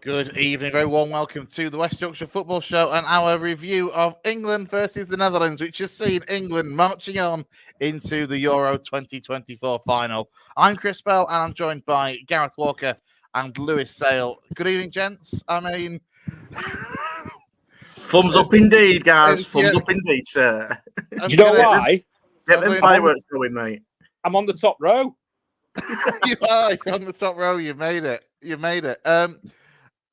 Good evening, very warm welcome to the West Yorkshire Football Show and our review of England versus the Netherlands, which has seen England marching on into the Euro 2024 final. I'm Chris Bell and I'm joined by Gareth Walker and Lewis Sale. Good evening, gents. Thumbs up indeed, guys. Thumbs up indeed, sir. Do you know why? Get them fireworks going, mate. I'm on the top row. You're on the top row. You made it.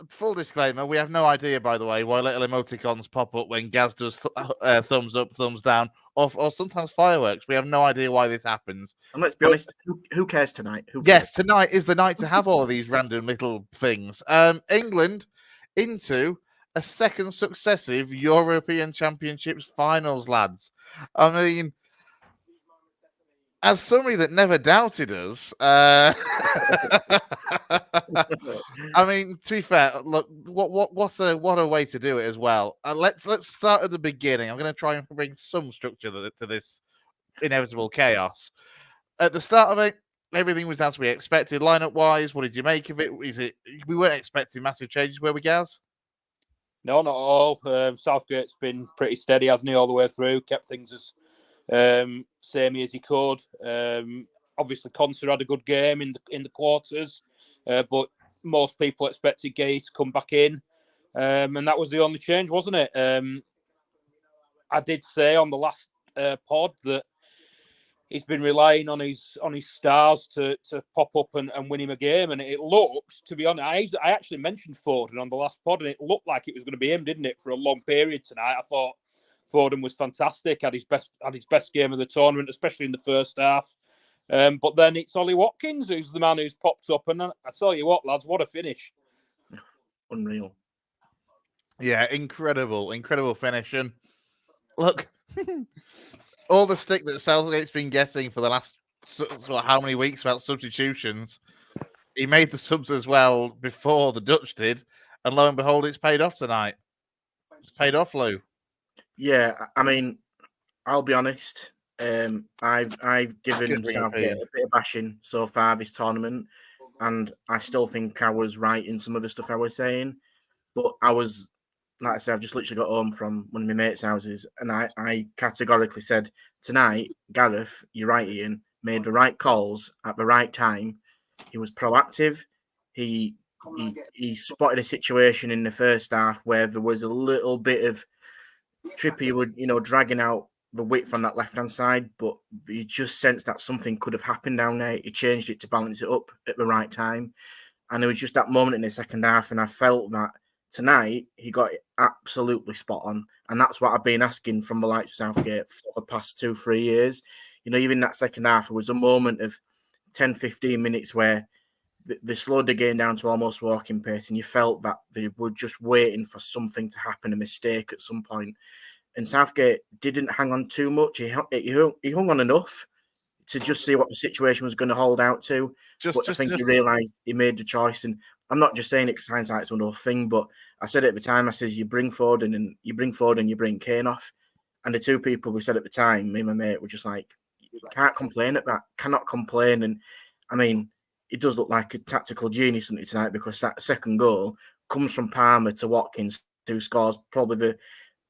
Full disclaimer, we have no idea, by the way, why little emoticons pop up when Gaz does thumbs up, thumbs down, or sometimes fireworks. We have no idea why this happens. And let's be honest, who cares tonight? Yes, tonight is the night to have all of these random little things. England into a second successive European Championships finals, lads. I mean, as somebody that never doubted us, I mean, to be fair, look, what a way to do it as well. Let's start at the beginning. I'm going to try and bring some structure to this inevitable chaos. At the start of it, everything was as we expected. Lineup wise, what did you make of it? We weren't expecting massive changes, were we, Gaz? No, not at all. Southgate's been pretty steady, hasn't he, all the way through? Kept things as samey as he could. Obviously, Conser had a good game in the quarters, but most people expected Gay to come back in, and that was the only change, wasn't it? I did say on the last pod that he's been relying on his stars to pop up and win him a game, and it looked, to be honest, I actually mentioned Foden on the last pod, and it looked like it was going to be him, didn't it, for a long period tonight. I thought Foden was fantastic, had his best game of the tournament, especially in the first half. But then it's Ollie Wakins who's the man who's popped up, and I tell you what, lads, what a finish! Unreal. Yeah, incredible finish. And look, all the stick that Southgate's been getting for the last how many weeks about substitutions, he made the subs as well before the Dutch did, and lo and behold, it's paid off tonight. It's paid off, Lou. Yeah, I mean, I'll be honest. I've given Southgate a bit of bashing so far this tournament, and I still think I was right in some of the stuff I was saying. But I was, like I said, I've just literally got home from one of my mates' houses, and I categorically said, tonight, Gareth, you're right, Ian, made the right calls at the right time. He was proactive. He spotted a situation in the first half where there was a little bit of Trippier dragging out the width on that left-hand side, but you just sensed that something could have happened down there. He changed it to balance it up at the right time. And there was just that moment in the second half, and I felt that tonight he got it absolutely spot on. And that's what I've been asking from the likes of Southgate for the past 2-3 years. Even that second half, there was a moment of 10-15 minutes where they slowed the game down to almost walking pace, and you felt that they were just waiting for something to happen, a mistake at some point. And Southgate didn't hang on too much. He hung on enough to just see what the situation was going to hold out to. I think he realised he made the choice. And I'm not just saying it because hindsight's another thing, but I said it at the time. I said, you bring Foden and you bring Kane off. And the two people we said at the time, me and my mate, were just like, you can't complain at that. Cannot complain. And I mean, it does look like a tactical genius tonight, because that second goal comes from Palmer to Watkins, who scores probably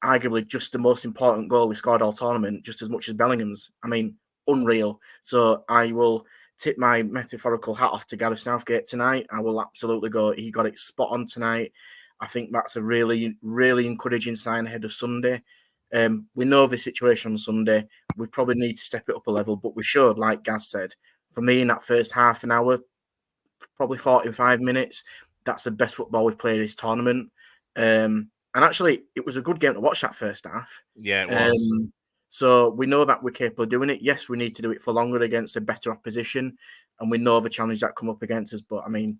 arguably just the most important goal we scored all tournament, just as much as Bellingham's. I mean, unreal. So I will tip my metaphorical hat off to Gareth Southgate tonight. I will absolutely go. He got it spot on tonight. I think that's a really, really encouraging sign ahead of Sunday. We know the situation on Sunday. We probably need to step it up a level, but we should, like Gaz said. For me, in that first half an hour, probably 45 minutes, that's the best football we've played this tournament. And actually, it was a good game to watch that first half. Yeah, it was. So we know that we're capable of doing it. Yes, we need to do it for longer against a better opposition, and we know the challenge that come up against us. But I mean,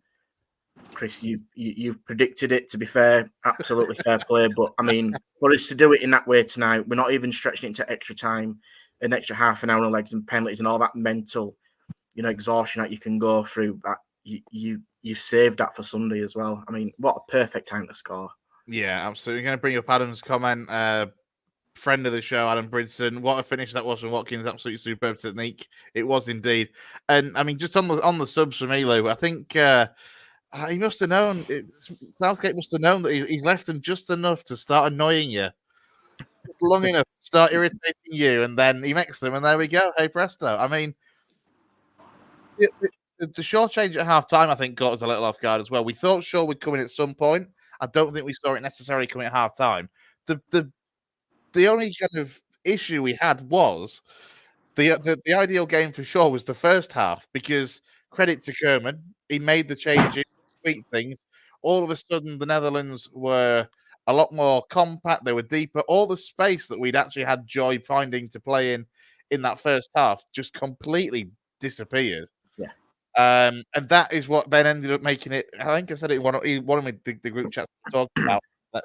Chris, you've predicted it. To be fair, absolutely fair play. But I mean, for us to do it in that way tonight, we're not even stretching it into extra time, an extra half an hour on legs and penalties and all that mental, exhaustion that you can go through. That you've saved that for Sunday as well. I mean, what a perfect time to score. Yeah, absolutely. I'm going to bring up Adam's comment. Friend of the show, Adam Bridson. What a finish that was from Watkins. Absolutely superb technique. It was indeed. And I mean, just on the subs from Elo, I think He must have known. Southgate must have known that he's left them just enough to start annoying you, long enough to start irritating you, and then he makes them, and there we go. Hey presto! I mean, the Shaw change at half time, I think, got us a little off guard as well. We thought Shaw would come in at some point. I don't think we saw it necessarily coming at half time. The only kind of issue we had was the ideal game for Shaw was the first half, because credit to Kerman, he made the changes, tweaked things. All of a sudden, the Netherlands were a lot more compact. They were deeper. All the space that we'd actually had joy finding to play in that first half just completely disappeared. Yeah. And that is what then ended up making it. I think I said it one of the group chat talked about that.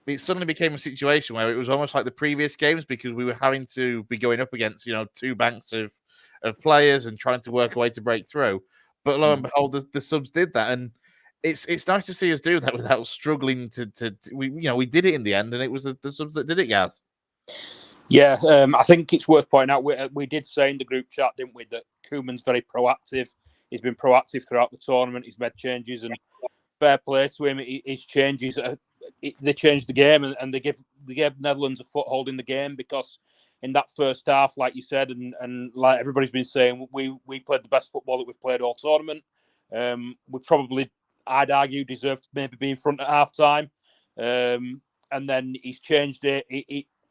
It suddenly became a situation where it was almost like the previous games, because we were having to be going up against, two banks of players and trying to work a way to break through. But lo and behold, the subs did that, and it's nice to see us do that without struggling to we did it in the end, and it was the subs that did it, Gaz. Yeah, I think it's worth pointing out we did say in the group chat, didn't we, that Koeman's very proactive. He's been proactive throughout the tournament. He's made changes, and fair play to him. His changes, they changed the game, and they gave Netherlands a foothold in the game, because in that first half, like you said, and like everybody's been saying, we played the best football that we've played all tournament. We probably, I'd argue, deserved to maybe be in front at half time. And then he's changed it.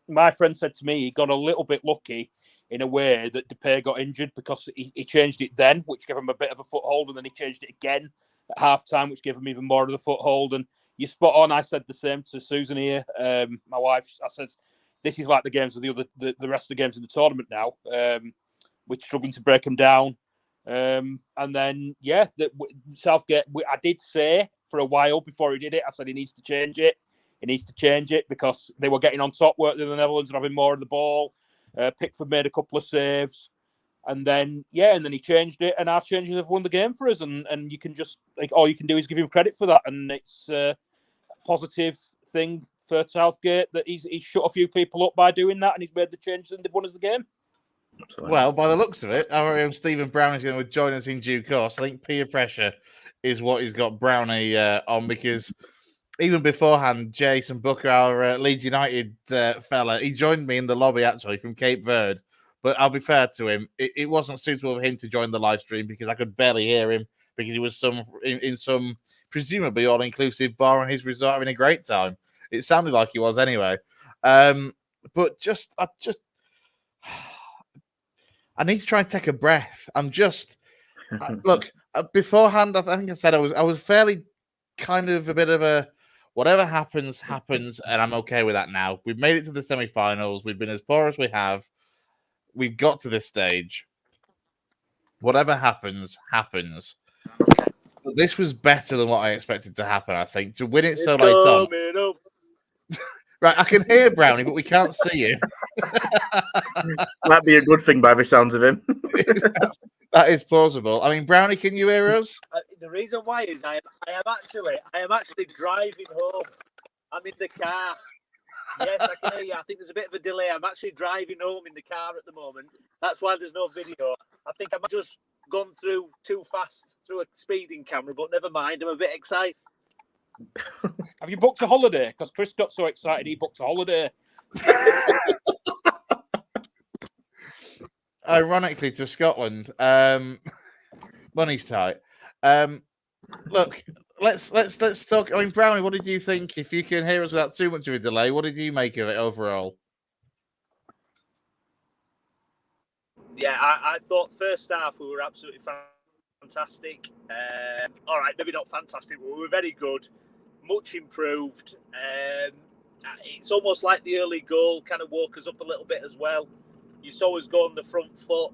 My friend said to me he got a little bit lucky in a way that Depay got injured, because he changed it then, which gave him a bit of a foothold, and then he changed it again at half time, which gave him even more of the foothold. And you're spot on. I said the same to Susan here, my wife. I said, this is like the games of the rest of the games in the tournament now. We're struggling to break them down. And then, Southgate, I did say for a while before he did it, I said he needs to change it. He needs to change it, because they were getting on top work than the Netherlands and having more of the ball. Pickford made a couple of saves. And then he changed it, and our changes have won the game for us. And you can just, all you can do is give him credit for that. And it's a positive thing for Southgate that he's shut a few people up by doing that, and he's made the changes, and they've won us the game. Well, by the looks of it, our own Stephen Brown is going to join us in due course. I think peer pressure is what he's got Brownie on, because even beforehand, Jason Booker, our Leeds United fella, he joined me in the lobby actually from Cape Verde. But I'll be fair to him, it wasn't suitable for him to join the live stream, because I could barely hear him, because he was in some presumably all-inclusive bar on his resort having a great time. It sounded like he was anyway. But I need to try and take a breath. Look, beforehand, I think I said I was fairly kind of a bit of a whatever happens, and I'm okay with that now. We've made it to the semi-finals. We've been as poor as we have. We've got to this stage. Whatever happens. But this was better than what I expected to happen, I think. To win it so late on. Right, I can hear Brownie, but we can't see you. Might be a good thing by the sounds of him. That is plausible. I mean, Brownie, can you hear us? The reason why is I am actually driving home. I'm in the car. Yes, I can hear you. I think there's a bit of a delay. I'm actually driving home in the car at the moment. That's why there's no video. I think I've just gone through too fast through a speeding camera, but never mind. I'm a bit excited. Have you booked a holiday? Because Chris got so excited he booked a holiday. Ironically, to Scotland. Money's tight. Look, let's talk. I mean, Brownie, what did you think? If you can hear us without too much of a delay, what did you make of it overall? Yeah, I thought first half we were absolutely fantastic. All right, maybe not fantastic, but we were very good, much improved. It's almost like the early goal kind of woke us up a little bit as well. You saw us go on the front foot.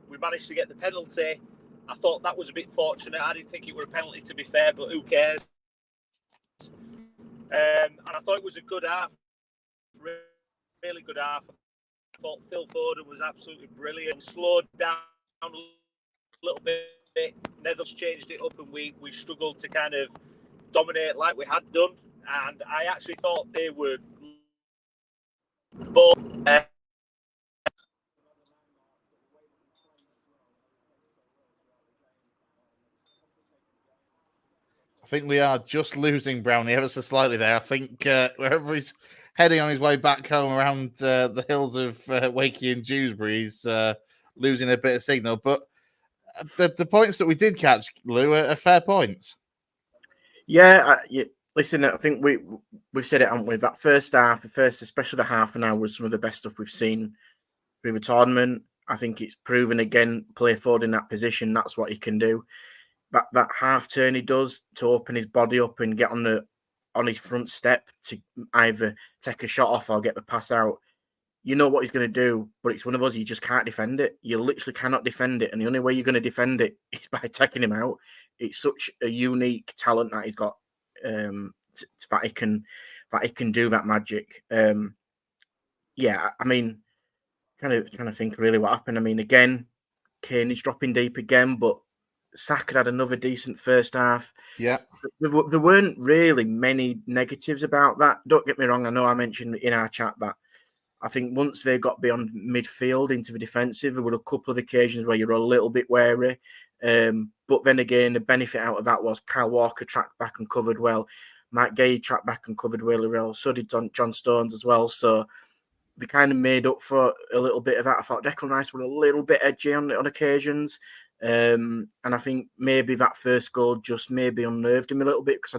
We managed to get the penalty. I thought that was a bit fortunate. I didn't think it were a penalty, to be fair, but who cares? And I thought it was a good half, really good half. I thought Phil Foden was absolutely brilliant. Slowed down a little bit. Netherlands changed it up, and we struggled to kind of dominate like we had done. And I actually thought they were, but I think we are just losing Brownie ever so slightly there. I think wherever he's heading on his way back home around the hills of Wakey and Dewsbury, he's losing a bit of signal. But the points that we did catch, Lou, are fair points. Yeah, listen, I think we've said it, haven't we? That first half, especially the half an hour, was some of the best stuff we've seen through the tournament. I think it's proven again, play forward in that position, that's what he can do. That half turn he does to open his body up and get on his front step to either take a shot off or get the pass out. You know what he's going to do, but it's one of those you just can't defend it. You literally cannot defend it, and the only way you're going to defend it is by taking him out. It's such a unique talent that he's got, that he can do that magic. Yeah, I mean, trying to think really what happened. I mean, again, Kane is dropping deep again, but Saka had another decent first half. Yeah. There weren't really many negatives about that. Don't get me wrong. I know I mentioned in our chat that I think once they got beyond midfield into the defensive, there were a couple of occasions where you're a little bit wary. But then again, the benefit out of that was Kyle Walker tracked back and covered well. Matt Gay tracked back and covered really well. So did John Stones as well. So they kind of made up for a little bit of that. I thought Declan Rice were a little bit edgy on occasions. And I think maybe that first goal just maybe unnerved him a little bit because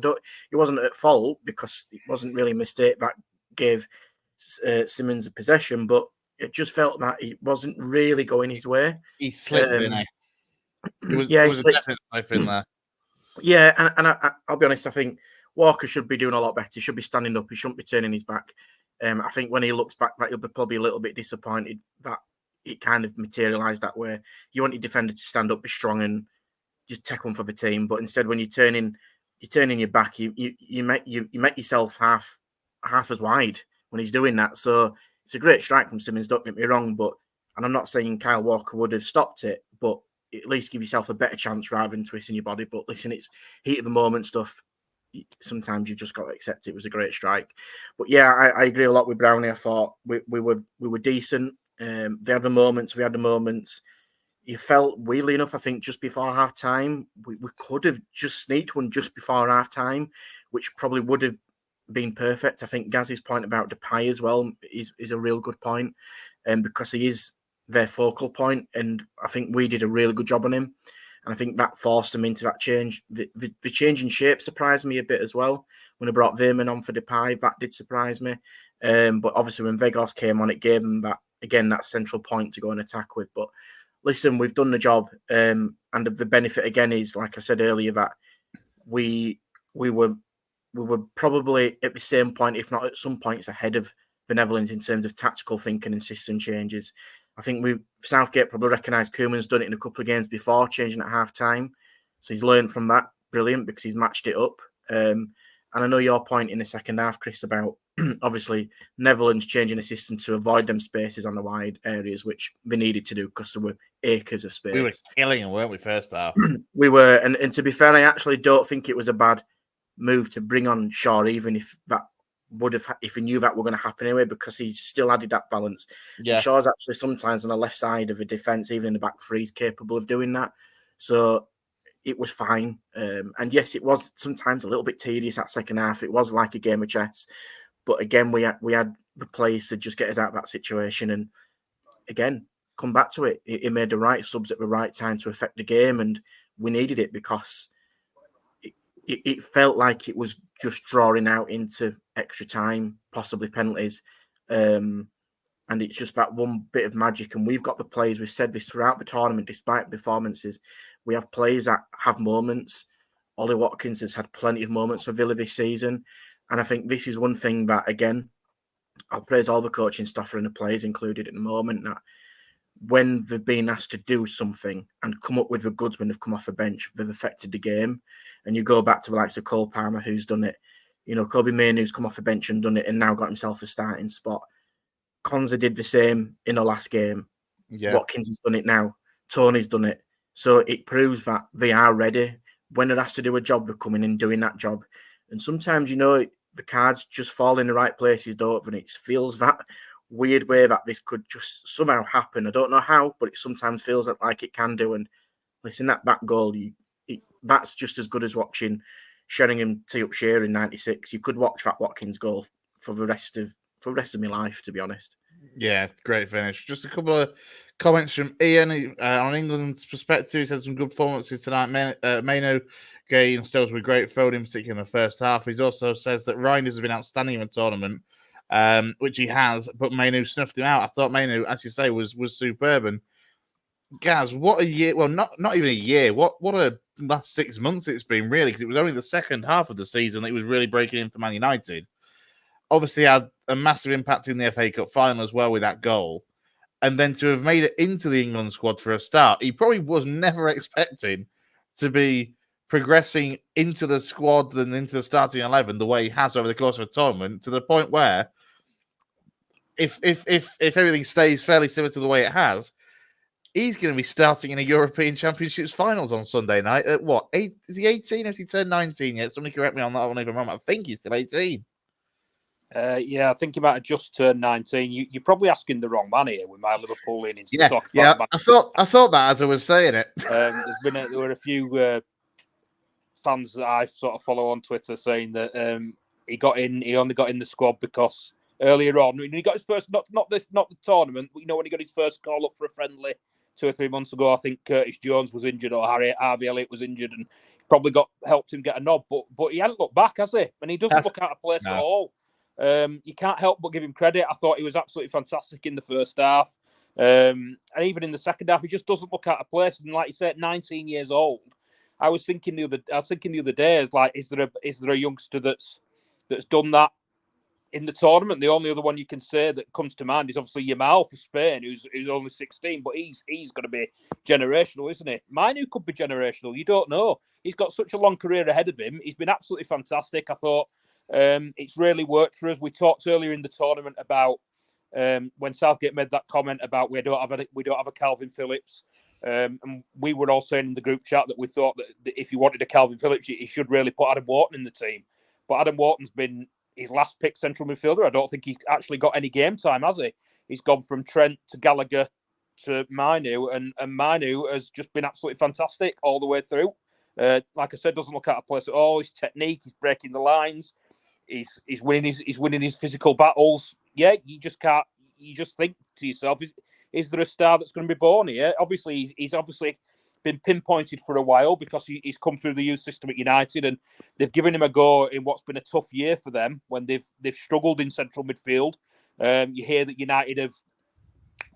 he wasn't at fault because it wasn't really a mistake that gave Simmons a possession, but it just felt that he wasn't really going his way. He slipped, didn't he? It was a definite slip in there. Yeah, and I'll be honest, I think Walker should be doing a lot better. He should be standing up. He shouldn't be turning his back. I think when he looks back, that he'll be probably a little bit disappointed that it kind of materialised that way. You want your defender to stand up, be strong, and just take one for the team. But instead, when you're turning your back, you make yourself half as wide when he's doing that. So it's a great strike from Simmons. Don't get me wrong, and I'm not saying Kyle Walker would have stopped it, but at least give yourself a better chance rather than twisting your body. But listen, it's heat of the moment stuff. Sometimes you've just got to accept it. It was a great strike. But yeah, I agree a lot with Brownie. I thought we were decent. They had the moments. We had the moments. You felt, weirdly enough, I think just before half time, we could have just sneaked one just before half time, which probably would have been perfect. I think Gaz's point about Depay as well is a real good point, because he is their focal point, and I think we did a really good job on him. And I think that forced him into that change. The change in shape surprised me a bit as well. When I brought Verman on for Depay, that did surprise me. But obviously when Vegas came on, it gave him that central point to go and attack with. But listen, we've done the job. And the benefit again is, like I said earlier, that we were probably at the same point, if not at some points, ahead of the Netherlands in terms of tactical thinking and system changes. I think Southgate probably recognised Koeman's done it in a couple of games before, changing at half time. So he's learned from that. Brilliant, because he's matched it up. And I know your point in the second half, Chris, about obviously Netherlands changing the system to avoid them spaces on the wide areas, which they needed to do because there were acres of space. We were killing them, weren't we, first half? We were. And to be fair, I actually don't think it was a bad move to bring on Shaw, even if he knew that were going to happen anyway, because he's still added that balance. Yeah, Shaw's actually sometimes on the left side of a defence, even in the back three, is capable of doing that. So it was fine. And yes, it was sometimes a little bit tedious that second half. It was like a game of chess. But again, we had the players to just get us out of that situation. And again, come back to it. It made the right subs at the right time to affect the game, and we needed it because it felt like it was just drawing out into extra time, possibly penalties. And it's just that one bit of magic. And we've got the players, we've said this throughout the tournament, despite performances, we have players that have moments. Ollie Wakins has had plenty of moments for Villa this season. And I think this is one thing that, again, I'll praise all the coaching staff and the players included at the moment, that when they've been asked to do something and come up with the goods when they've come off the bench, they've affected the game. And you go back to the likes of Cole Palmer, who's done it. You know, Kobe Mainoo, who's come off the bench and done it and now got himself a starting spot. Konza did the same in the last game. Yeah. Watkins has done it now. Tony's done it. So it proves that they are ready. When they're asked to do a job, they're coming in doing that job. And sometimes, you know, the cards just fall in the right places, don't they? And it feels that weird way that this could just somehow happen. I don't know how, but it sometimes feels like it can do. And listen, that back goal, that's just as good as watching Sheringham tee up Shearer in '96. You could watch that Watkins goal for the rest of my life, to be honest. Yeah, great finish. Just a couple of comments from Ian on England's perspective. He said some good performances tonight. Maino, Gay, and Stills were great, Foden in particular in the first half. He also says that Reinders has been outstanding in the tournament, which he has, but Maino snuffed him out. I thought Maino, as you say, was superb. And Gaz, what a year! Well, not even a year. What a last 6 months it's been, really, because it was only the second half of the season that he was really breaking in for Man United. Obviously had a massive impact in the FA Cup final as well with that goal. And then to have made it into the England squad for a start, he probably was never expecting to be progressing into the squad and into the starting 11 the way he has over the course of a tournament, to the point where if everything stays fairly similar to the way it has, he's going to be starting in a European Championships finals on Sunday night at what? Is he 18 or has he turned 19 yet? Somebody correct me on that one if I'm wrong. I think he's still 18. Yeah, I think he might have just turned 19. You're probably asking the wrong man here with my Liverpool leanings. Yeah, I thought that as I was saying it. There were a few fans that I sort of follow on Twitter saying that he only got in the squad because earlier on when he got his first not the tournament, but when he got his first call up for a friendly 2 or 3 months ago, I think Curtis Jones was injured or Harvey Elliott was injured and probably helped him get a nod. But he hadn't looked back, has he? And he doesn't look out of place at all. You can't help but give him credit. I thought he was absolutely fantastic in the first half, and even in the second half, he just doesn't look out of place. And like you said, 19 years old. I was thinking the other day, is there a youngster that's done that in the tournament? The only other one you can say that comes to mind is obviously Yamal for Spain, who's only 16, but he's going to be generational, isn't he? Mine, who could be generational, you don't know. He's got such a long career ahead of him. He's been absolutely fantastic. I thought. It's really worked for us. We talked earlier in the tournament about when Southgate made that comment about we don't have a Calvin Phillips, and we were all saying in the group chat that we thought that if you wanted a Calvin Phillips, he should really put Adam Wharton in the team. But Adam Wharton's been his last pick central midfielder. I don't think he's actually got any game time, has he? He's gone from Trent to Gallagher to Mainu, and Mainu has just been absolutely fantastic all the way through. Like I said, doesn't look out of place at all. His technique, he's breaking the lines. He's winning his physical battles. Yeah, you just can't. You just think to yourself, is there a star that's going to be born here? Obviously, he's obviously been pinpointed for a while because he's come through the youth system at United, and they've given him a go in what's been a tough year for them when they've struggled in central midfield. You hear that United have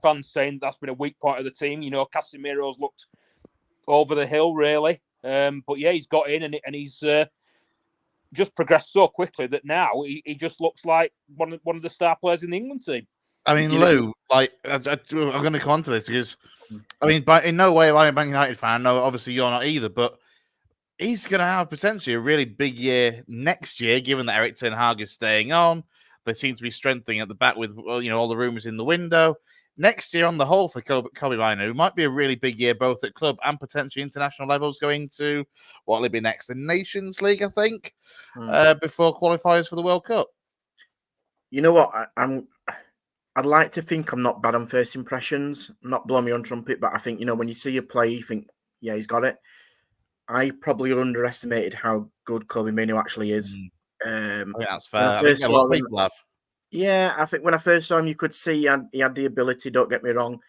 fans saying that's been a weak point of the team. Casemiro's looked over the hill really, but yeah, he's got in and he's. Just progressed so quickly that now he just looks like one of the star players in the England team. I mean, Lou, I'm going to come on to this because, in no way am I a Man United fan. No, obviously you're not either, but he's going to have potentially a really big year next year, given that Eric Ten Hag is staying on. They seem to be strengthening at the back with, all the rumours in the window. Next year, on the whole, for Kobe Mainu, might be a really big year, both at club and potentially international levels, going to what will it be next? The Nations League, I think, before qualifiers for the World Cup. You know what? I'd like to think I'm not bad on first impressions. I'm not blowing me on trumpet, but I think, when you see a play, you think, yeah, he's got it. I probably underestimated how good Kobe Mainu actually is. I think that's fair. I think a lot of people have. Yeah, I think when I first saw him, you could see he had the ability, don't get me wrong.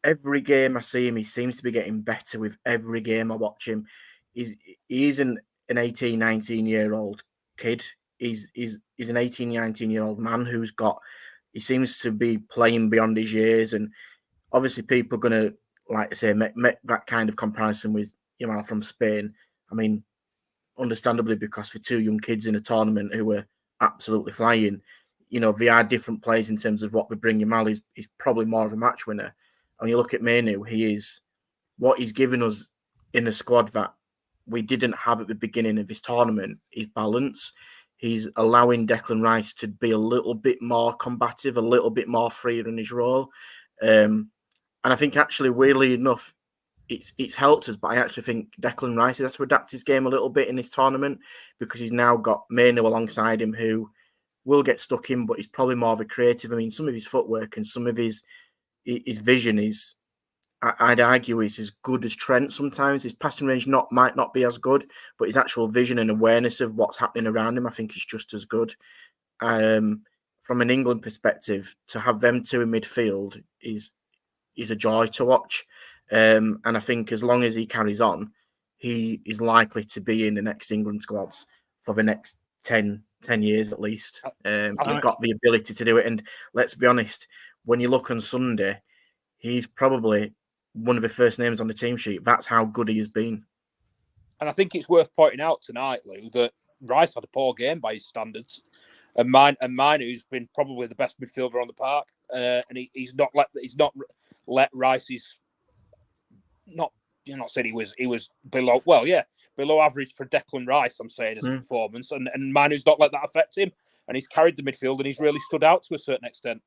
Every game I see him, he seems to be getting better with every game I watch him. He isn't an 18, 19-year-old kid. He's an 18, 19-year-old man he seems to be playing beyond his years. And obviously people are going to, like I say, make that kind of comparison with Yamal from Spain. I mean, understandably, because for two young kids in a tournament who were absolutely flying, they are different players in terms of what they bring. Yamal is probably more of a match winner. And you look at Mainu, what he's given us in a squad that we didn't have at the beginning of this tournament is balance. He's allowing Declan Rice to be a little bit more combative, a little bit more freer in his role. And I think actually, weirdly enough, it's helped us, but I actually think Declan Rice has to adapt his game a little bit in this tournament because he's now got Mainu alongside him who will get stuck in, but he's probably more of a creative. I mean, some of his footwork and some of his vision is I'd argue is as good as Trent sometimes. His passing range might not be as good, but his actual vision and awareness of what's happening around him, I think, is just as good. From an England perspective, to have them two in midfield is a joy to watch. And I think as long as he carries on, he is likely to be in the next England squads for the next 10 years at least. He's got the ability to do it. And let's be honest, when you look on Sunday, he's probably one of the first names on the team sheet. That's how good he has been. And I think it's worth pointing out tonight, Lou, that Rice had a poor game by his standards. And Mainoo's been probably the best midfielder on the park. And he's not let Rice's not saying he was below average for Declan Rice, I'm saying, as a performance. And Mainoo's not let that affect him. And he's carried the midfield and he's really stood out to a certain extent.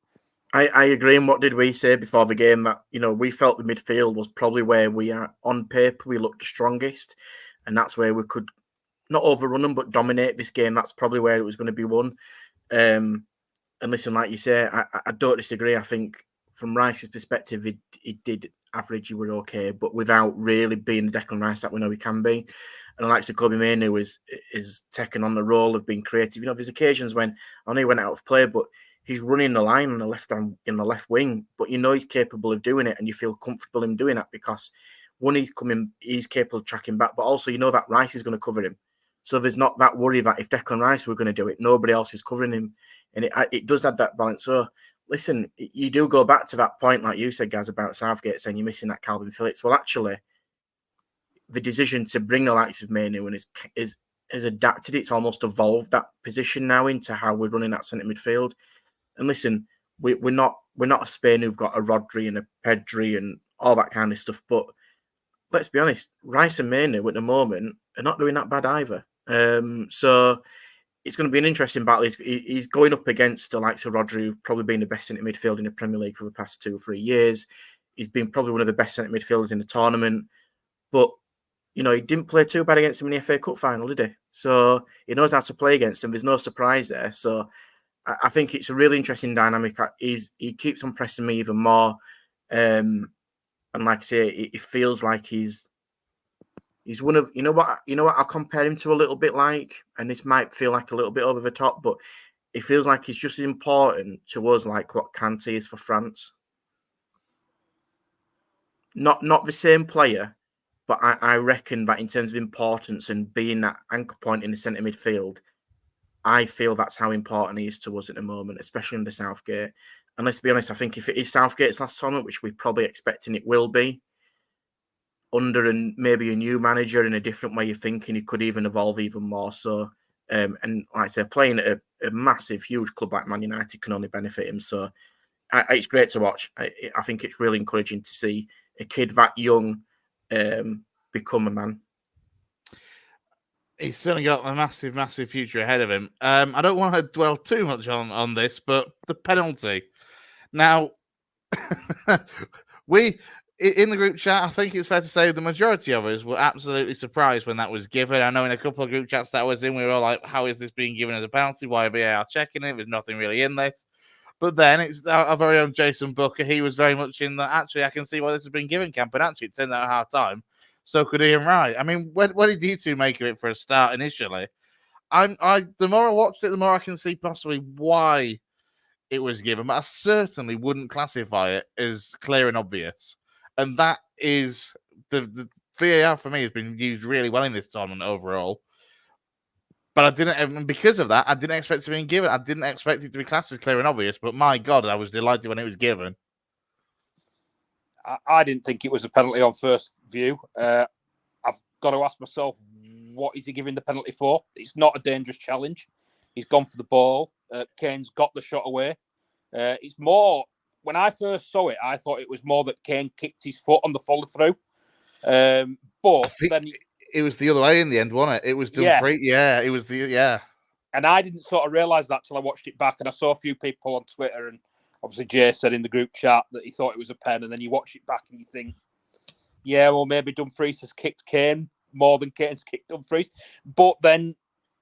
I agree. And what did we say before the game? That, we felt the midfield was probably where we are on paper. We looked the strongest, and that's where we could not overrun them, but dominate this game. That's probably where it was going to be won. And listen, like you say, I don't disagree. I think from Rice's perspective, he did average. He were okay, but without really being the Declan Rice that we know he can be. And like Kobe Mainoo is taken on the role of being creative. There's occasions when I know he went out of play, but he's running the line on the left wing, but he's capable of doing it, and you feel comfortable in doing that because one, he's capable of tracking back, but also that Rice is going to cover him. So there's not that worry that if Declan Rice were going to do it, nobody else is covering him, and it does add that balance. So listen, you do go back to that point, like you said, guys, about Southgate saying you're missing that Calvin Phillips. Well, actually, the decision to bring the likes of Mainoo and has adapted. It's almost evolved that position now into how we're running that centre midfield. And listen, we're not a Spain who've got a Rodri and a Pedri and all that kind of stuff. But let's be honest, Rice and Mainoo at the moment are not doing that bad either. So it's going to be an interesting battle. He's going up against the likes of Rodri, who've probably been the best centre midfield in the Premier League for the past 2 or 3 years. He's been probably one of the best centre midfielders in the tournament. But he didn't play too bad against him in the FA Cup final, did he? So he knows how to play against him. There's no surprise there. So I think it's a really interesting dynamic. He keeps on pressing me even more, and like I say, it feels like he's one of what I'll compare him to a little bit like, and this might feel like a little bit over the top, but it feels like he's just as important to us like what Kante is for France. Not the same player, but I reckon that in terms of importance and being that anchor point in the centre midfield, I feel that's how important he is to us at the moment, especially under Southgate. And let's be honest, I think if it is Southgate's last tournament, which we're probably expecting it will be, under maybe a new manager in a different way of thinking, he could even evolve even more. So, and like I say, playing at a massive, huge club like Man United can only benefit him. So it's great to watch. I think it's really encouraging to see a kid that young become a man. He's certainly got a massive, massive future ahead of him. I don't want to dwell too much on this, but the penalty. Now, in the group chat, I think it's fair to say the majority of us were absolutely surprised when that was given. I know in a couple of group chats that I was in, we were all like, how is this being given as a penalty? Why are VAR checking it? There's nothing really in this. But then it's our very own Jason Booker. He was very much in that, actually, I can see why this has been given, camp. And actually, it turned out at half time. So could Ian Wright. I mean, what did you two make of it for a start initially? The more I watched it, the more I can see possibly why it was given. But I certainly wouldn't classify it as clear and obvious. And that is the VAR for me has been used really well in this tournament overall. But I didn't, because of that, I didn't expect it to be given. I didn't expect it to be classed as clear and obvious. But my God, I was delighted when it was given. I didn't think it was a penalty on first view. I've got to ask myself, what is he giving the penalty for? It's not a dangerous challenge. He's gone for the ball. Kane's got the shot away. It's more, when I first saw it, I thought it was more that Kane kicked his foot on the follow through. But then it was the other way in the end, wasn't it? It was Dumfries. Yeah, it was yeah. And I didn't sort of realise that till I watched it back, and I saw a few people on Twitter, and obviously Jay said in the group chat that he thought it was a pen, and then you watch it back and you think, yeah, well, maybe Dumfries has kicked Kane more than Kane's kicked Dumfries. But then,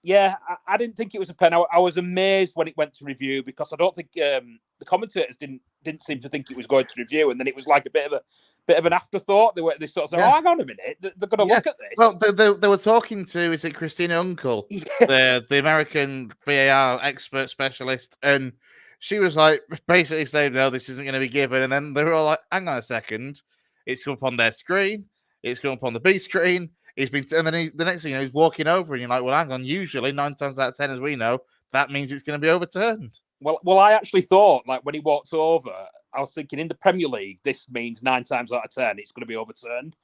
yeah, I didn't think it was a pen. I was amazed when it went to review because I don't think the commentators didn't seem to think it was going to review, and then it was like a bit of bit of an afterthought. They sort of say, "Oh, hang on a minute, they're going to look at this." Well, they were talking to, is it Christina Uncle, the American VAR expert specialist, and she was like basically saying, "No, this isn't going to be given." And then they were all like, "Hang on a second, it's come up on their screen, it's come up on the B screen." He's been, and then the next thing you know, he's walking over, and you're like, "Well, hang on. Usually, 9 times out of 10, as we know, that means it's going to be overturned." Well, I actually thought, like, when he walked over, I was thinking in the Premier League, this means 9 times out of 10 it's going to be overturned.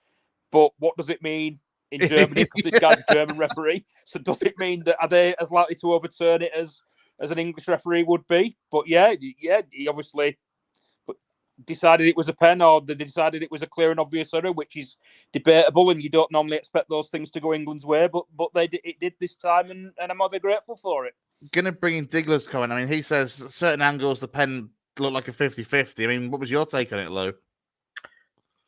But what does it mean in Germany? Because this guy's a German referee. So does it mean that are they as likely to overturn it as an English referee would be? But yeah, he obviously decided it was a pen, or they decided it was a clear and obvious error, which is debatable, and you don't normally expect those things to go England's way, but it did this time, and I'm rather grateful for it. Going to bring in Digler's comment. I mean, he says certain angles the pen look like a 50-50. I mean, what was your take on it, Lou?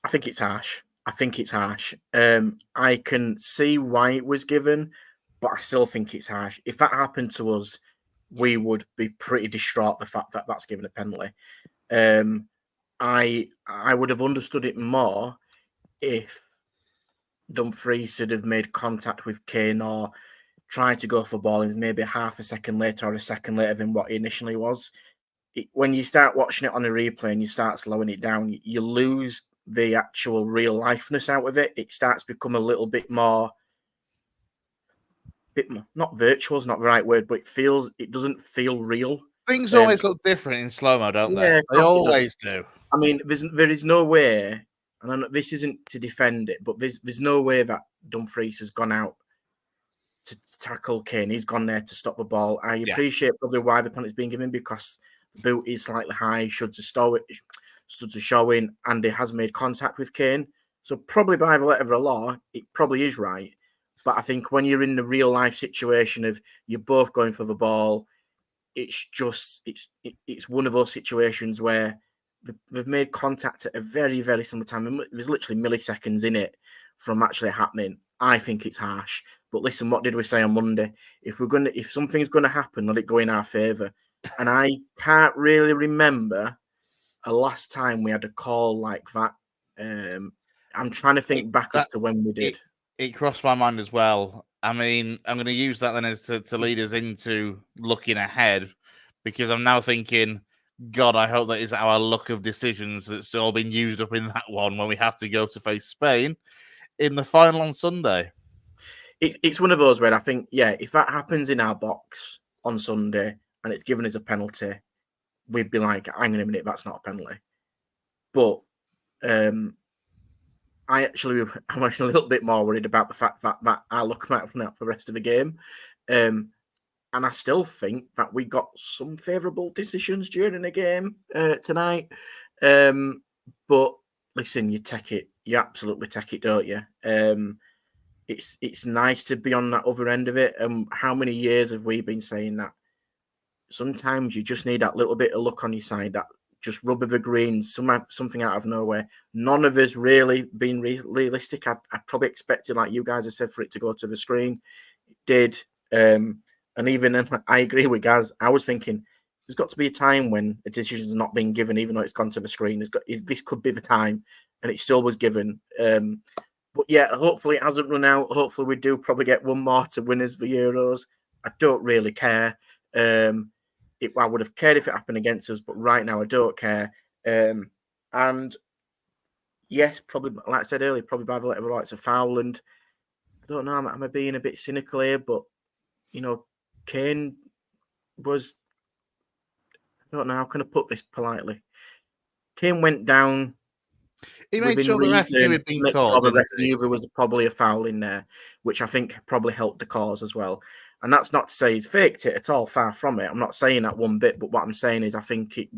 I think it's harsh. I can see why it was given, but I still think it's harsh. If that happened to us, we would be pretty distraught the fact that that's given a penalty. I would have understood it more if Dumfries had have made contact with Kane or tried to go for ball and maybe half a second later or a second later than what he initially was. When you start watching it on a replay and you start slowing it down, you lose the actual real lifeness out of it. It starts to become a little bit more, not virtual is not the right word, but it doesn't feel real. Things always look different in slow-mo, don't they? They always do. I mean, there is no way, and I know this isn't to defend it, but there's no way that Dumfries has gone out to tackle Kane. He's gone there to stop the ball. I appreciate probably why the penalty's been given, because the boot is slightly high, stood to showing, and he has made contact with Kane. So probably by the letter of the law, it probably is right. But I think when you're in the real life situation of you're both going for the ball, it's one of those situations where they've made contact at a very, very similar time. There's literally milliseconds in it from actually happening. I think it's harsh. But listen, what did we say on Monday? If something's gonna happen, let it go in our favour. And I can't really remember a last time we had a call like that. I'm trying to think back as to when we did. It crossed my mind as well. I mean, I'm going to use that then as to lead us into looking ahead, because I'm now thinking, God, I hope that is our luck of decisions that's all been used up in that one when we have to go to face Spain in the final on Sunday. It's one of those where I think, if that happens in our box on Sunday and it's given as a penalty, we'd be like, hang on a minute, that's not a penalty. But I'm actually a little bit more worried about the fact that our luck might run out for the rest of the game. And I still think that we got some favourable decisions during the game tonight. But listen, you take it. You absolutely take it, don't you? It's nice to be on that other end of it. How many years have we been saying that? Sometimes you just need that little bit of luck on your side, that just rub of the green, something out of nowhere. None of us really been realistic. I probably expected, like you guys have said, for it to go to the screen. It did. And even I agree with Gaz. I was thinking there's got to be a time when a decision's not been given, even though it's gone to the screen. This could be the time, and it still was given. But yeah, hopefully it hasn't run out. Hopefully we do probably get one more to win us the Euros. I don't really care. I would have cared if it happened against us, but right now I don't care. And yes, probably, like I said earlier, probably by the letter of the law, it's a foul. And I don't know, am I being a bit cynical here? But, Kane was, I don't know, how can I put this politely? Kane went down. He made sure the referee had been called. There was probably a foul in there, which I think probably helped the cause as well. And that's not to say he's faked it at all, far from it. I'm not saying that one bit, but what I'm saying is I think it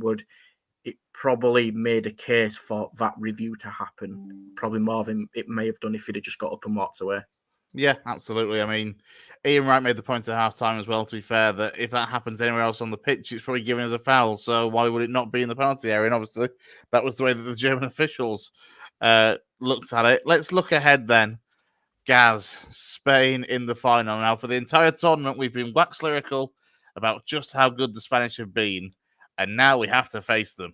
probably made a case for that review to happen, probably more than it may have done if he'd have just got up and walked away. Yeah, absolutely. I mean, Ian Wright made the point at half-time as well, to be fair, that if that happens anywhere else on the pitch, it's probably given as a foul, so why would it not be in the penalty area? And obviously, that was the way that the German officials looked at it. Let's look ahead then. Gaz, Spain in the final. Now, for the entire tournament, we've been wax lyrical about just how good the Spanish have been, and now we have to face them.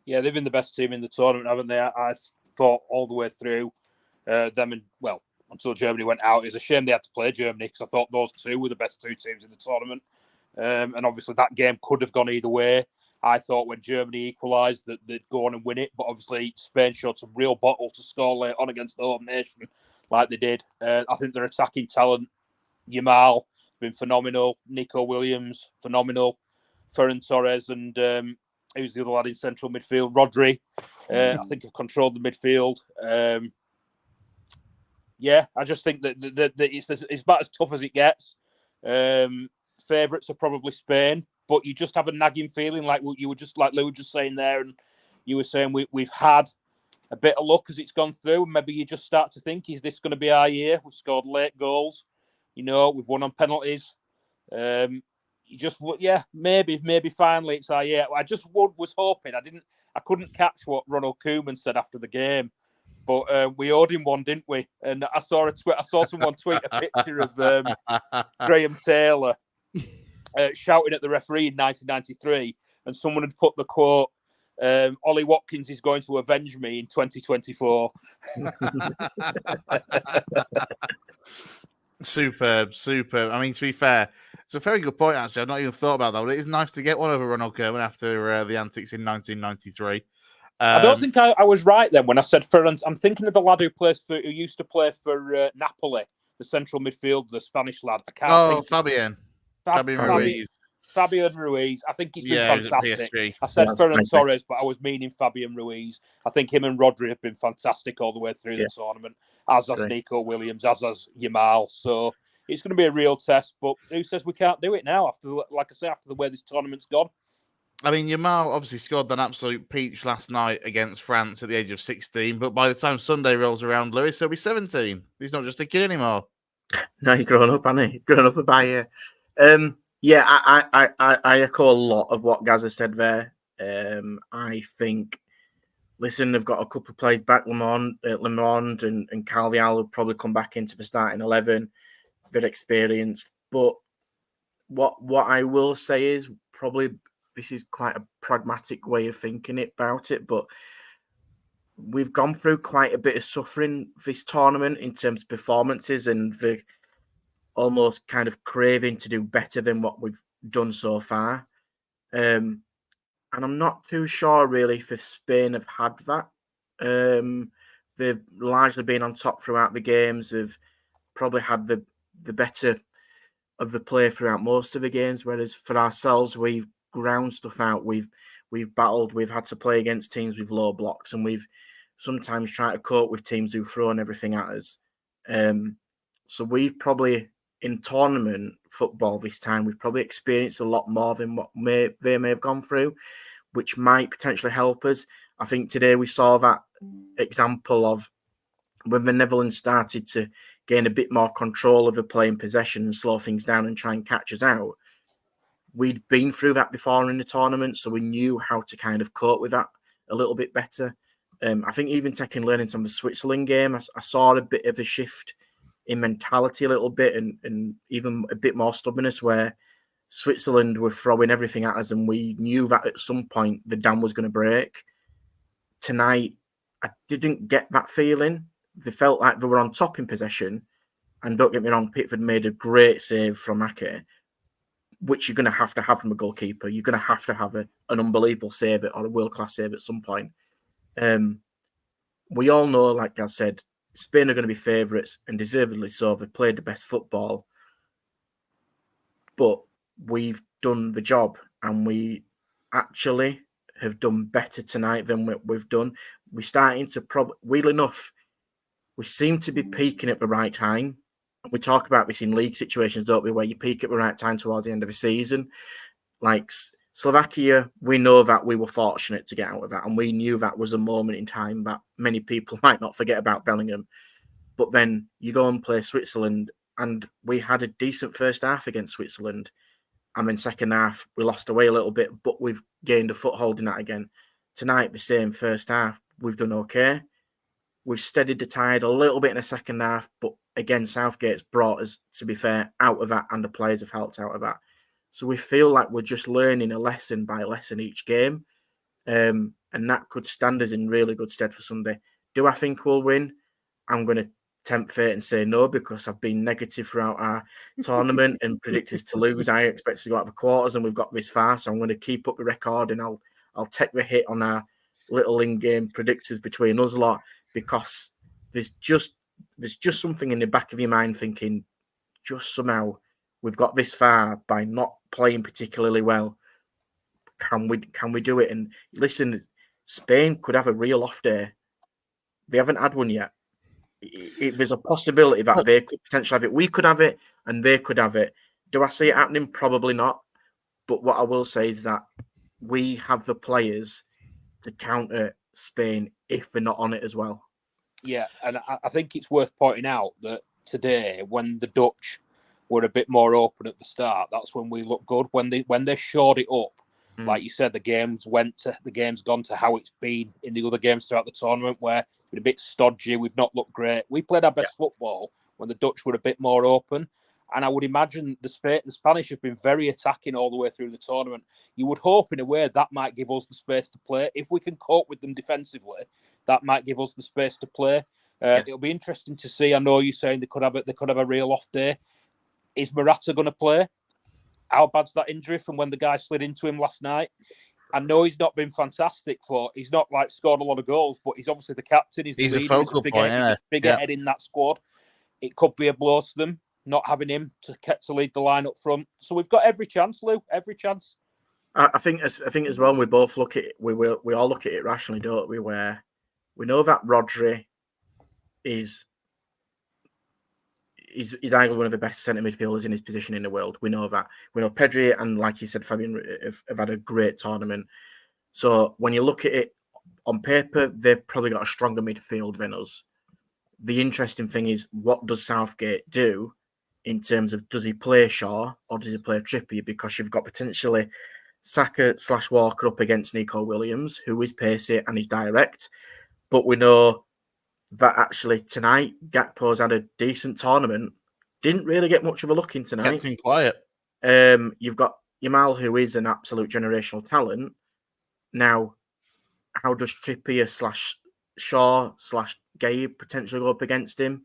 Yeah, they've been the best team in the tournament, haven't they? I thought all the way through them and, well, until Germany went out. It's a shame they had to play Germany because I thought those two were the best two teams in the tournament. And obviously that game could have gone either way. I thought when Germany equalised that they'd go on and win it, but obviously Spain showed some real bottle to score late on against the home nation like they did. I think their attacking talent, Yamal, been phenomenal. Nico Williams, phenomenal. Ferran Torres and who's the other lad in central midfield? Rodri. I think have controlled the midfield. Yeah, I just think that it's about as tough as it gets. Favourites are probably Spain, but you just have a nagging feeling like you were just like Lou was just saying there, and you were saying we've had a bit of luck as it's gone through, and maybe you just start to think, is this going to be our year? We've scored late goals, we've won on penalties. You just, maybe finally it's our year. I just was hoping. I couldn't catch what Ronald Koeman said after the game, but we owed him one, didn't we? And I saw someone tweet a picture of Graham Taylor shouting at the referee in 1993, and someone had put the quote, Ollie Wakins is going to avenge me in 2024. Superb. I mean, to be fair, it's a very good point, actually. I've not even thought about that, but it is nice to get one over Ronald Koeman after the antics in 1993. I don't think I was right then when I said Ferran. I'm thinking of the lad who used to play for Napoli, the central midfield, the Spanish lad. I can't think. Fabian Ruiz. Fabian Ruiz. I think he's been fantastic. I said That's Ferran Torres, but I was meaning Fabian Ruiz. I think him and Rodri have been fantastic all the way through the tournament, as has Nico Williams, as has Yamal. So it's going to be a real test, but who says we can't do it now after the way this tournament's gone? I mean, Yamal obviously scored an absolute peach last night against France at the age of 16, but by the time Sunday rolls around, Lewis, he'll be 17. He's not just a kid anymore. No, he's grown up, hasn't he? Grown up about a year. Yeah, I echo a lot of what Gaz has said there. I think, listen, they've got a couple of players back. Lemond and Calvial will probably come back into the starting 11. They're experienced. But what I will say is probably this is quite a pragmatic way of thinking about it, but we've gone through quite a bit of suffering this tournament in terms of performances and the almost kind of craving to do better than what we've done so far. And I'm not too sure really if Spain have had that. They've largely been on top throughout the games. They've probably had the better of the play throughout most of the games, whereas for ourselves, we've ground stuff out. We've battled. We've had to play against teams with low blocks, and we've sometimes tried to cope with teams who've thrown everything at us. So we've probably, in tournament football this time, we've probably experienced a lot more than what they may have gone through, which might potentially help us. I think today we saw that example of when the Netherlands started to gain a bit more control of the play and possession and slow things down and try and catch us out. We'd been through that before in the tournament, so we knew how to kind of cope with that a little bit better. I think even taking learnings from the Switzerland game, I saw a bit of a shift in mentality a little bit and even a bit more stubbornness where Switzerland were throwing everything at us and we knew that at some point the dam was going to break. Tonight, I didn't get that feeling. They felt like they were on top in possession. And don't get me wrong, Pickford made a great save from Ake, which you're going to have from a goalkeeper. You're going to have an unbelievable save or a world-class save at some point. We all know, like I said, Spain are going to be favourites, and deservedly so. They've played the best football. But we've done the job, and we actually have done better tonight than what we've done. We're starting to weirdly enough, we seem to be peaking at the right time. We talk about this in league situations, don't we, where you peak at the right time towards the end of the season. Like Slovakia, we know that we were fortunate to get out of that, and we knew that was a moment in time that many people might not forget about Bellingham. But then you go and play Switzerland, and we had a decent first half against Switzerland. And then second half, we lost away a little bit, but we've gained a foothold in that again. Tonight, the same first half, we've done okay. We've steadied the tide a little bit in the second half, but again, Southgate's brought us, to be fair, out of that, and the players have helped out of that. So we feel like we're just learning a lesson by lesson each game. and that could stand us in really good stead for Sunday. Do I think we'll win? I'm going to tempt fate and say no, because I've been negative throughout our tournament and predicted us to lose. I expect us to go out of the quarters, and we've got this far, so I'm going to keep up the record, and I'll take the hit on our little in-game predictors between us lot, because there's just something in the back of your mind thinking, just somehow we've got this far by not playing particularly well. Can we do it? And listen, Spain could have a real off day. They haven't had one yet. There's a possibility that they could potentially have it. We could have it, and they could have it. Do I see it happening? Probably not. But what I will say is that we have the players to counter Spain if they're not on it as well. Yeah, and I think it's worth pointing out that today, when the Dutch were a bit more open at the start, that's when we looked good. When they shored it up, like you said, the game's gone to how it's been in the other games throughout the tournament, where it's been a bit stodgy. We've not looked great. We played our best football when the Dutch were a bit more open. And I would imagine the Spanish have been very attacking all the way through the tournament. You would hope, in a way, that might give us the space to play. If we can cope with them defensively, that might give us the space to play. It'll be interesting to see. I know you're saying they could have a real off day. Is Morata going to play? How bad's that injury from when the guy slid into him last night? I know he's not been fantastic he's not like scored a lot of goals, but he's obviously the captain. He's the leader, a focal point. He's a figurehead in that squad. It could be a blow to them, not having him to lead the line up front. So we've got every chance, Lou. Every chance. I think as well. We both look at it. We all look at it rationally, don't we? Where we know that Rodri is arguably one of the best centre midfielders in his position in the world. We know that. We know Pedri and, like you said, Fabian have had a great tournament. So when you look at it on paper, they've probably got a stronger midfield than us. The interesting thing is, what does Southgate do in terms of, does he play Shaw or does he play Trippier? Because you've got potentially Saka/Walker up against Nico Williams, who is pacey and is direct. But we know that actually tonight, Gakpo's had a decent tournament. Didn't really get much of a look in tonight. Kept him quiet. You've got Yamal, who is an absolute generational talent. Now, how does Trippier/Shaw/Gabe potentially go up against him?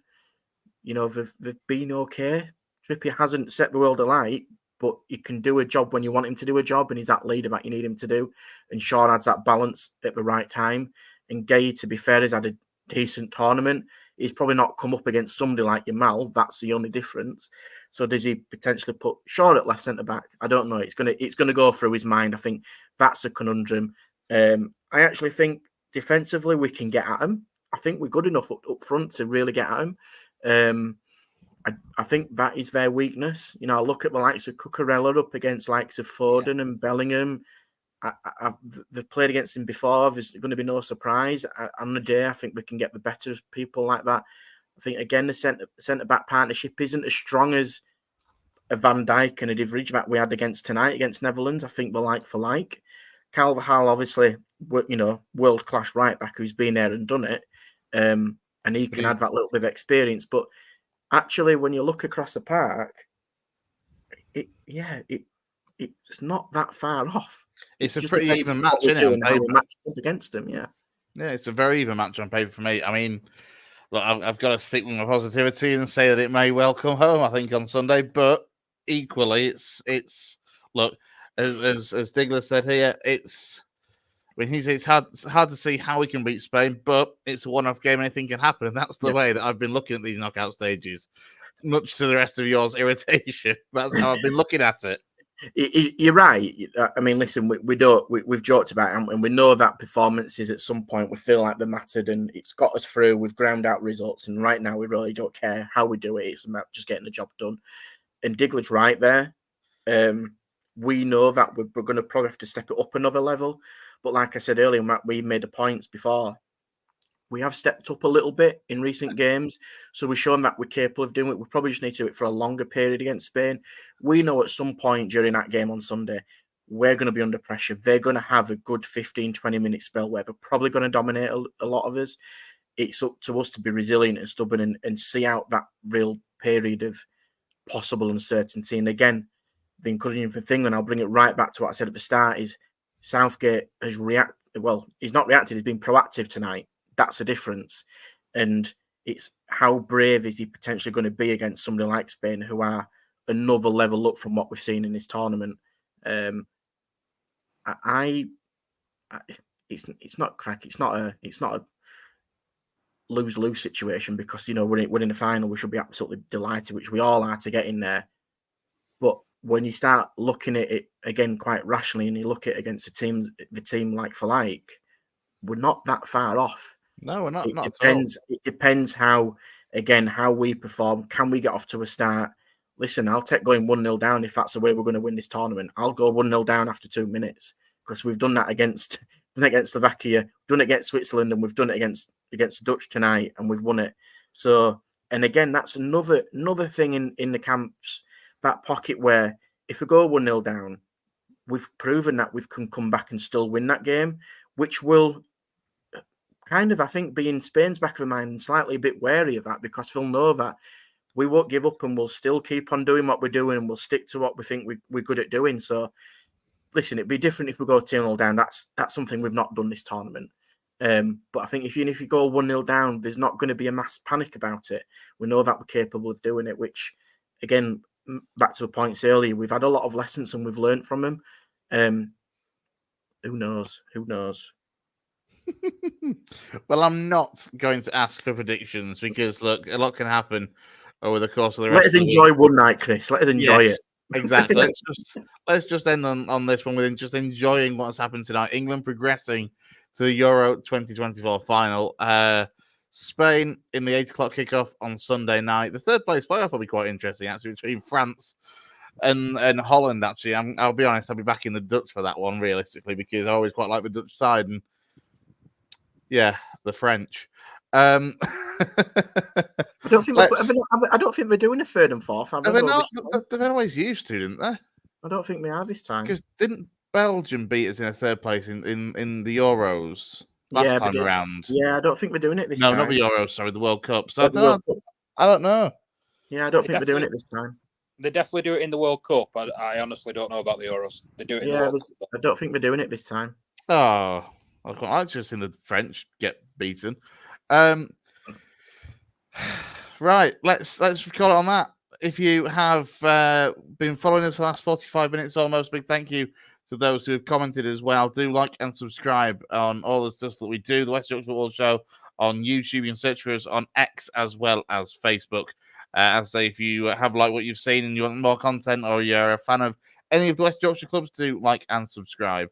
You know, they've been okay. Trippier hasn't set the world alight, but he can do a job when you want him to do a job, and he's that leader that you need him to do. And Shaw adds that balance at the right time. And Gabe, to be fair, has had a decent tournament. He's probably not come up against somebody like Yamal. That's the only difference. So does he potentially put Shaw at left centre back? I don't know. It's gonna go through his mind. I think that's a conundrum. I actually think defensively we can get at him. I think we're good enough up front to really get at him. I think that is their weakness. You know, I look at the likes of Cucurella up against likes of Foden and Bellingham. They've played against him before. There's going to be no surprise. On the day, I think we can get the better of people like that. I think, again, the centre-back partnership isn't as strong as a Van Dijk and a Divrij that we had against Netherlands. I think we're like for like. Carvajal, obviously, you know, world-class right-back who's been there and done it. And he can add that little bit of experience. But actually, when you look across the park, it's not that far off. It's a pretty even match, isn't it? How we match up against them, yeah, it's a very even match on paper for me. I mean, look, I've got to stick with my positivity and say that it may well come home, I think, on Sunday. But equally, it's look, as Digler said here, it's hard to see how we can beat Spain, but it's a one-off game. Anything can happen, and that's the way that I've been looking at these knockout stages. Much to the rest of yours irritation, that's how I've been looking at it. You're right. I mean, listen, we've joked about it, and we know that performances at some point we feel like they mattered, and it's got us through. We've ground out results, and right now we really don't care how we do it. It's about just getting the job done. And Digler's right there. We know that we're going to probably have to step it up another level. But like I said earlier, Matt, we made the points before. We have stepped up a little bit in recent games, so we've shown that we're capable of doing it. We probably just need to do it for a longer period against Spain. We know at some point during that game on Sunday, we're going to be under pressure. They're going to have a good 15, 20-minute spell where they're probably going to dominate a lot of us. It's up to us to be resilient and stubborn and see out that real period of possible uncertainty. And again, the encouraging thing, and I'll bring it right back to what I said at the start, is Southgate has well, he's not reacted. He's been proactive tonight. That's a difference, and it's how brave is he potentially going to be against somebody like Spain, who are another level up from what we've seen in this tournament. It's not crack. It's not a lose-lose situation, because we're in the final. We should be absolutely delighted, which we all are, to get in there. But when you start looking at it again quite rationally, and you look at it against the team like for like, we're not that far off. No, we're not. It depends. It depends how we perform. Can we get off to a start? Listen, I'll take going 1-0 down if that's the way we're going to win this tournament. I'll go 1-0 down after 2 minutes, because we've done that against Slovakia, done it against Switzerland, and we've done it against the Dutch tonight, and we've won it. So, and again, that's another thing in the camps, that pocket where if we go 1-0 down, we've proven that we can come back and still win that game, which will kind of, I think, be in Spain's back of the mind, and slightly a bit wary of that, because they'll know that we won't give up, and we'll still keep on doing what we're doing, and we'll stick to what we think we're good at doing. So, listen, it'd be different if we go 2-0 down. That's something we've not done this tournament. But I think if you go 1-0 down, there's not going to be a mass panic about it. We know that we're capable of doing it, which, again, back to the points earlier, we've had a lot of lessons and we've learned from them. Who knows? Well, I'm not going to ask for predictions, because, look, a lot can happen over the course of the rest. Let us enjoy one night, Chris. Let us enjoy it. Exactly. let's just end on this one with just enjoying what's happened tonight. England progressing to the Euro 2024 final. Spain in the 8:00 kickoff on Sunday night. The third place playoff will be quite interesting, actually, between France and Holland. Actually, I'll be honest, I'll be backing the Dutch for that one, realistically, because I always quite like the Dutch side, and yeah, the French. I don't think we're doing a third and fourth. They've always used to, didn't they? I don't think they are this time. Because didn't Belgium beat us in a third place in the Euros last time around? Yeah, I don't think we're doing it this time. No, not the Euros, sorry, the World Cup. So I don't know. Yeah, I don't think we're doing it this time. They definitely do it in the World Cup. I honestly don't know about the Euros. They do it in the World Cup. I don't think we're doing it this time. Oh, I quite like just seeing the French get beaten. Right, let's call it on that. If you have been following us for the last 45 minutes almost, big thank you to those who have commented as well. Do like and subscribe on all the stuff that we do. The West Yorkshire Football Show on YouTube. You can search for us on X as well as Facebook. As I say, if you have liked what you've seen and you want more content, or you're a fan of any of the West Yorkshire clubs, do like and subscribe.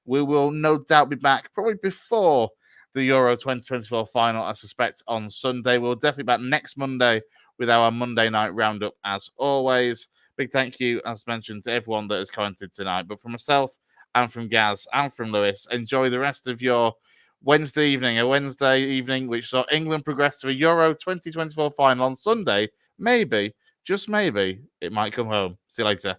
We will no doubt be back probably before the Euro 2024 final, I suspect, on Sunday. We'll definitely be back next Monday with our Monday night roundup, as always. Big thank you, as mentioned, to everyone that has commented tonight. But from myself and from Gaz and from Lewis, enjoy the rest of your Wednesday evening, which saw England progress to a Euro 2024 final on Sunday. Maybe, just maybe, it might come home. See you later.